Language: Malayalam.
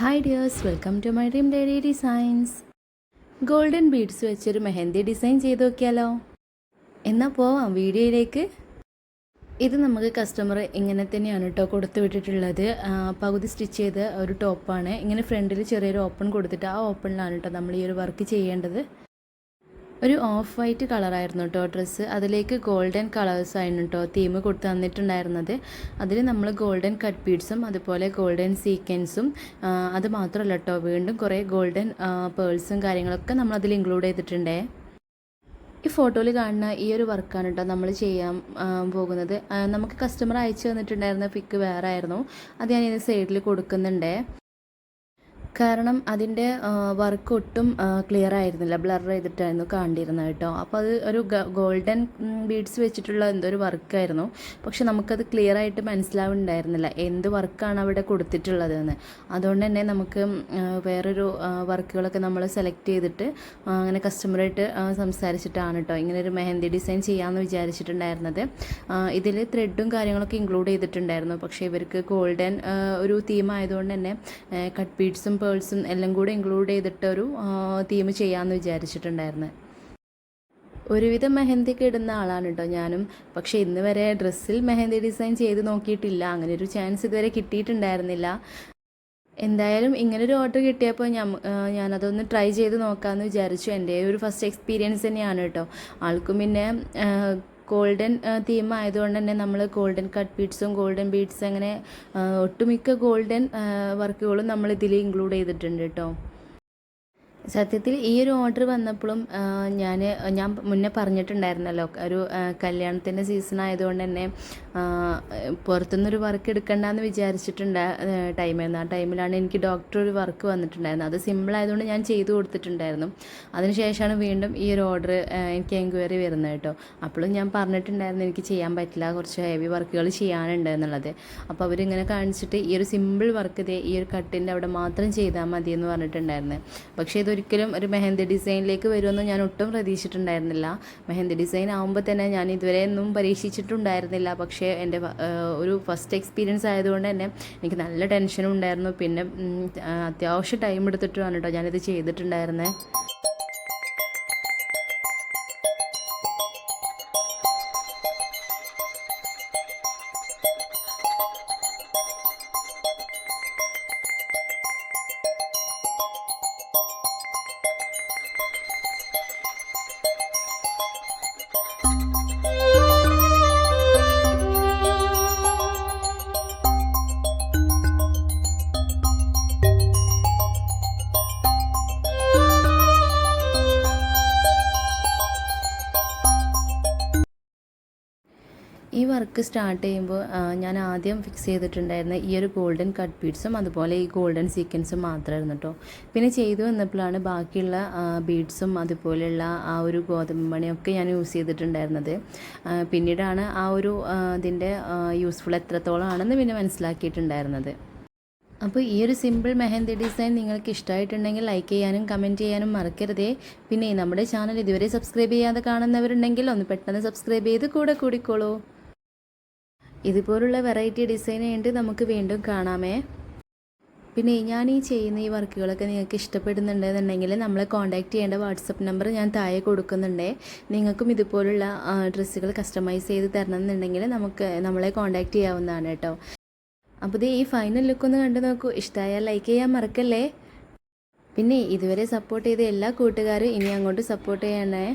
Hi dears, welcome to my dream daily designs. Golden beads വെച്ചൊരു മെഹന്തി ഡിസൈൻ ചെയ്ത് നോക്കിയാലോ? എന്നാൽ പോവാം വീഡിയോയിലേക്ക്. ഇത് നമുക്ക് കസ്റ്റമർ ഇങ്ങനെ തന്നെയാണ് കേട്ടോ കൊടുത്തു വിട്ടിട്ടുള്ളത്. പകുതി സ്റ്റിച്ച് ചെയ്ത ഒരു ടോപ്പാണ്. ഇങ്ങനെ ഫ്രണ്ടിൽ ചെറിയൊരു ഓപ്പൺ കൊടുത്തിട്ട് ആ ഓപ്പണിലാണ് കേട്ടോ നമ്മൾ ഈ ഒരു വർക്ക് ചെയ്യേണ്ടത്. ഒരു ഓഫ് വൈറ്റ് കളറായിരുന്നു കേട്ടോ ഡ്രസ്സ്. അതിലേക്ക് ഗോൾഡൻ കളേഴ്സ് ആയിരുന്നു കേട്ടോ തീം കൊടുത്ത് തന്നിട്ടുണ്ടായിരുന്നത്. അതിൽ നമ്മൾ ഗോൾഡൻ കട്ട് ബീഡ്സും അതുപോലെ ഗോൾഡൻ സീക്വൻസും അത് മാത്രമല്ല കേട്ടോ, വീണ്ടും കുറേ ഗോൾഡൻ പേൾസും കാര്യങ്ങളൊക്കെ നമ്മൾ അതിൽ ഇൻക്ലൂഡ് ചെയ്തിട്ടുണ്ടേ. ഈ ഫോട്ടോയിൽ കാണുന്ന ഈ ഒരു വർക്കാണ് കേട്ടോ നമ്മൾ ചെയ്യാൻ പോകുന്നത്. നമുക്ക് കസ്റ്റമർ അയച്ചു തന്നിട്ടുണ്ടായിരുന്ന പിക്ക് വേറെ ആയിരുന്നു. അത് ഞാൻ ഇതിന് സൈഡിൽ കൊടുക്കുന്നുണ്ടേ. കാരണം അതിൻ്റെ വർക്ക് ഒട്ടും ക്ലിയർ ആയിരുന്നില്ല, ബ്ലർ ചെയ്തിട്ടായിരുന്നു കണ്ടിരുന്നത് കേട്ടോ. അപ്പോൾ അത് ഒരു ഗോൾഡൻ ബീഡ്സ് വെച്ചിട്ടുള്ള എന്തൊരു വർക്കായിരുന്നു. പക്ഷെ നമുക്കത് ക്ലിയർ ആയിട്ട് മനസ്സിലാവുന്നുണ്ടായിരുന്നില്ല എന്ത് വർക്കാണ് അവിടെ കൊടുത്തിട്ടുള്ളതെന്ന്. അതുകൊണ്ട് തന്നെ നമുക്ക് വേറൊരു വർക്കുകളൊക്കെ നമ്മൾ സെലക്ട് ചെയ്തിട്ട് അങ്ങനെ കസ്റ്റമറായിട്ട് സംസാരിച്ചിട്ടാണ് കേട്ടോ ഇങ്ങനെ ഒരു മെഹന്തി ഡിസൈൻ ചെയ്യാമെന്ന് വിചാരിച്ചിട്ടുണ്ടായിരുന്നത്. ഇതിൽ ത്രെഡും കാര്യങ്ങളൊക്കെ ഇൻക്ലൂഡ് ചെയ്തിട്ടുണ്ടായിരുന്നു. പക്ഷേ ഇവർക്ക് ഗോൾഡൻ ഒരു തീം ആയതുകൊണ്ട് തന്നെ കട്ട് ബീഡ്സും പേൾസും എല്ലാം കൂടെ ഇൻക്ലൂഡ് ചെയ്തിട്ടൊരു തീം ചെയ്യാമെന്ന് വിചാരിച്ചിട്ടുണ്ടായിരുന്നത്. ഒരുവിധം മെഹന്തിക്ക് ഇടുന്ന ആളാണ് കേട്ടോ ഞാനും. പക്ഷേ ഇന്ന് വരെ ഡ്രസ്സിൽ മെഹന്തി ഡിസൈൻ ചെയ്ത് നോക്കിയിട്ടില്ല. അങ്ങനെ ഒരു ചാൻസ് ഇതുവരെ കിട്ടിയിട്ടുണ്ടായിരുന്നില്ല. എന്തായാലും ഇങ്ങനൊരു ഓർഡർ കിട്ടിയപ്പോൾ ഞാനതൊന്ന് ട്രൈ ചെയ്ത് നോക്കാമെന്ന് വിചാരിച്ചു. എൻ്റെ ഒരു ഫസ്റ്റ് എക്സ്പീരിയൻസ് തന്നെയാണ് കേട്ടോ. ആൾക്കും പിന്നെ ഗോൾഡൻ തീം ആയതുകൊണ്ട് തന്നെ നമ്മൾ ഗോൾഡൻ കട്ട് ബീഡ്സും ഗോൾഡൻ ബീഡ്സ് അങ്ങനെ ഒട്ടുമിക്ക ഗോൾഡൻ വർക്കുകളും നമ്മൾ ഇതിൽ ഇൻക്ലൂഡ് ചെയ്തിട്ടുണ്ട് കേട്ടോ. സത്യത്തിൽ ഈ ഒരു ഓർഡർ വന്നപ്പോഴും ഞാൻ മുന്നേ പറഞ്ഞിട്ടുണ്ടായിരുന്നല്ലോ, ഒരു കല്യാണത്തിൻ്റെ സീസൺ ആയതുകൊണ്ട് തന്നെ പുറത്തുനിന്നൊരു വർക്ക് എടുക്കണ്ടെന്ന് വിചാരിച്ചിട്ടുണ്ട് ടൈമായിരുന്നു. ആ ടൈമിലാണ് എനിക്ക് ഡോക്ടർ ഒരു വർക്ക് വന്നിട്ടുണ്ടായിരുന്നത്. അത് സിമ്പിൾ ആയതുകൊണ്ട് ഞാൻ ചെയ്തു കൊടുത്തിട്ടുണ്ടായിരുന്നു. അതിനുശേഷമാണ് വീണ്ടും ഈ ഒരു ഓർഡർ എനിക്ക് എൻക്വയറി വരുന്നത് കേട്ടോ. അപ്പോഴും ഞാൻ പറഞ്ഞിട്ടുണ്ടായിരുന്നു എനിക്ക് ചെയ്യാൻ പറ്റില്ല, കുറച്ച് ഹെവി വർക്കുകൾ ചെയ്യാനുണ്ട് എന്നുള്ളത്. അപ്പോൾ അവരിങ്ങനെ കാണിച്ചിട്ട് ഈ ഒരു സിമ്പിൾ വർക്ക് ഈ ഒരു കട്ടിൻ്റെ അവിടെ മാത്രം ചെയ്താൽ മതി എന്ന് പറഞ്ഞിട്ടുണ്ടായിരുന്നു. പക്ഷേ ഇതൊരിക്കലും ഒരു മെഹന്തി ഡിസൈനിലേക്ക് വരുമെന്ന് ഞാൻ ഒട്ടും പ്രതീക്ഷിച്ചിട്ടുണ്ടായിരുന്നില്ല. മെഹന്തി ഡിസൈൻ ആകുമ്പോൾ തന്നെ ഞാൻ ഇതുവരെ ഒന്നും പരീക്ഷിച്ചിട്ടുണ്ടായിരുന്നില്ല. പക്ഷേ എൻ്റെ ഒരു ഫസ്റ്റ് എക്സ്പീരിയൻസ് ആയതുകൊണ്ട് തന്നെ എനിക്ക് നല്ല ടെൻഷനും ഉണ്ടായിരുന്നു. പിന്നെ അത്യാവശ്യം ടൈം എടുത്തിട്ടാണ് കേട്ടോ ഞാനിത് ചെയ്തിട്ടുണ്ടായിരുന്നത്. ഈ വർക്ക് സ്റ്റാർട്ട് ചെയ്യുമ്പോൾ ഞാൻ ആദ്യം ഫിക്സ് ചെയ്തിട്ടുണ്ടായിരുന്ന ഈ ഒരു ഗോൾഡൻ കട്ട് ബീഡ്സും അതുപോലെ ഈ ഗോൾഡൻ സീക്വൻസും മാത്രമായിരുന്നു കേട്ടോ. പിന്നെ ചെയ്തു വന്നപ്പോഴാണ് ബാക്കിയുള്ള ബീഡ്സും അതുപോലെയുള്ള ആ ഒരു ഗോതമ്പ് മണിയൊക്കെ ഞാൻ യൂസ് ചെയ്തിട്ടുണ്ടായിരുന്നത്. പിന്നീടാണ് ആ ഒരു ഇതിൻ്റെ യൂസ്ഫുൾ എത്രത്തോളമാണെന്ന് പിന്നെ മനസ്സിലാക്കിയിട്ടുണ്ടായിരുന്നത്. അപ്പോൾ ഈ ഒരു സിമ്പിൾ മെഹന്തി ഡിസൈൻ നിങ്ങൾക്ക് ഇഷ്ടമായിട്ടുണ്ടെങ്കിൽ ലൈക്ക് ചെയ്യാനും കമൻറ്റ് ചെയ്യാനും മറക്കരുതേ. പിന്നെ നമ്മുടെ ചാനൽ ഇതുവരെ സബ്സ്ക്രൈബ് ചെയ്യാതെ കാണുന്നവരുണ്ടെങ്കിൽ ഒന്ന് പെട്ടെന്ന് സബ്സ്ക്രൈബ് ചെയ്ത് കൂടെ കൂടിക്കോളൂ. ഇതുപോലുള്ള വെറൈറ്റി ഡിസൈൻ ഉണ്ട് നമുക്ക് വീണ്ടും കാണാമേ. പിന്നെ ഞാൻ ഈ ചെയ്യുന്ന ഈ വർക്കുകളൊക്കെ നിങ്ങൾക്ക് ഇഷ്ടപ്പെടുന്നുണ്ടെന്നുണ്ടെങ്കിൽ നമ്മളെ കോൺടാക്റ്റ് ചെയ്യേണ്ട വാട്സപ്പ് നമ്പർ ഞാൻ താഴെ കൊടുക്കുന്നുണ്ട്. നിങ്ങൾക്കും ഇതുപോലുള്ള ഡ്രസ്സുകൾ കസ്റ്റമൈസ് ചെയ്ത് തരണമെന്നുണ്ടെങ്കിൽ നമ്മളെ കോൺടാക്റ്റ് ചെയ്യാവുന്നതാണ് കേട്ടോ. അപ്പോൾ ഈ ഫൈനൽ ലുക്കൊന്ന് കണ്ടു നോക്കൂ. ഇഷ്ടമായാൽ ലൈക്ക് ചെയ്യാൻ മറക്കല്ലേ. പിന്നെ ഇതുവരെ സപ്പോർട്ട് ചെയ്ത എല്ലാ കൂട്ടുകാരും ഇനി അങ്ങോട്ട് സപ്പോർട്ട് ചെയ്യണേ.